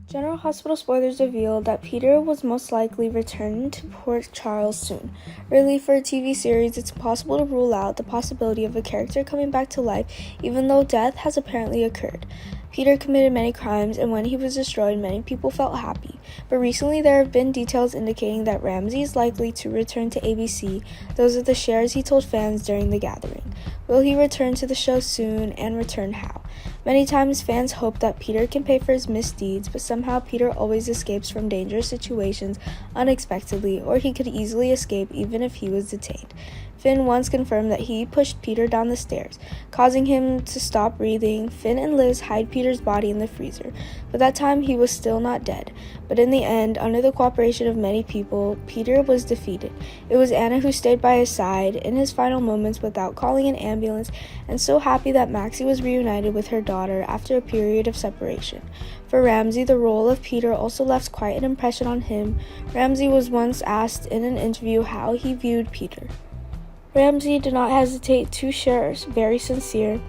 General Hospital spoilers revealed that Peter was most likely returning to Port Charles soon. Really, for a TV series, it's impossible to rule out the possibility of a character coming back to life, even though death has apparently occurred. Peter committed many crimes, and when he was destroyed, many people felt happy. But recently, there have been details indicating that Ramsey is likely to return to ABC. Those are the shares he told fans during the gathering. Will he return to the show soon, and return how? Many times, fans hope that Peter can pay for his misdeeds, but somehow Peter always escapes from dangerous situations unexpectedly, or he could easily escape even if he was detained. Finn once confirmed that he pushed Peter down the stairs, causing him to stop breathing. Finn and Liz hide Peter's body in the freezer, but that time he was still not dead. But in the end, under the cooperation of many people, Peter was defeated. It was Anna who stayed by his side in his final moments without calling an ambulance, and so happy that Maxie was reunited with her daughter after a period of separation. For Ramsey, the role of Peter also left quite an impression on him. Ramsey was once asked in an interview how he viewed Peter. Ramsey did not hesitate to share very sincere.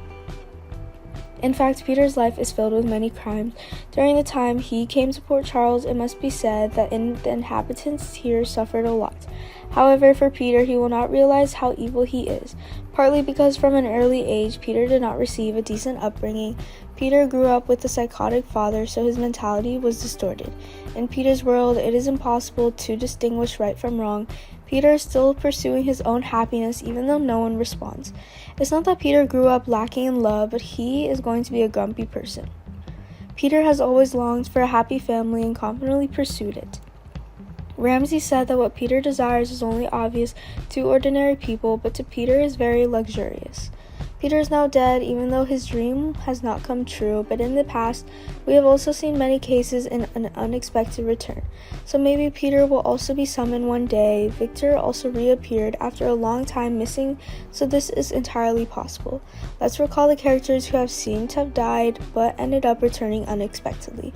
In fact, Peter's life is filled with many crimes. During the time he came to Port Charles, it must be said that the inhabitants here suffered a lot. However, for Peter, he will not realize how evil he is, partly because from an early age, Peter did not receive a decent upbringing. Peter grew up with a psychotic father, so his mentality was distorted. In Peter's world, it is impossible to distinguish right from wrong. Peter is still pursuing his own happiness even though no one responds. It's not that Peter grew up lacking in love, but he is going to be a grumpy person. Peter has always longed for a happy family and confidently pursued it. Ramsey said that what Peter desires is only obvious to ordinary people, but to Peter is very luxurious. Peter is now dead, even though his dream has not come true, but in the past, we have also seen many cases in an unexpected return. So maybe Peter will also be summoned one day. Victor also reappeared after a long time missing, so this is entirely possible. Let's recall the characters who have seemed to have died, but ended up returning unexpectedly.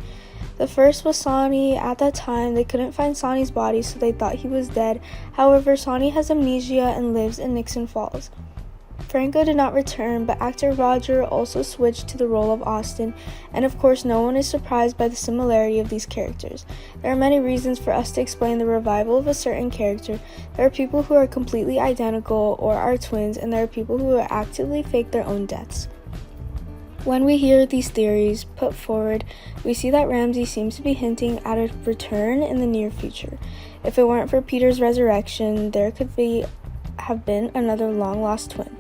The first was Sonny. At that time, they couldn't find Sonny's body, so they thought he was dead. However, Sonny has amnesia and lives in Nixon Falls. Franco did not return, but actor Roger also switched to the role of Austin, and of course no one is surprised by the similarity of these characters. There are many reasons for us to explain the revival of a certain character. There are people who are completely identical or are twins, and there are people who actively fake their own deaths. When we hear these theories put forward, we see that Ramsey seems to be hinting at a return in the near future. If it weren't for Peter's resurrection, there could have been another long-lost twin.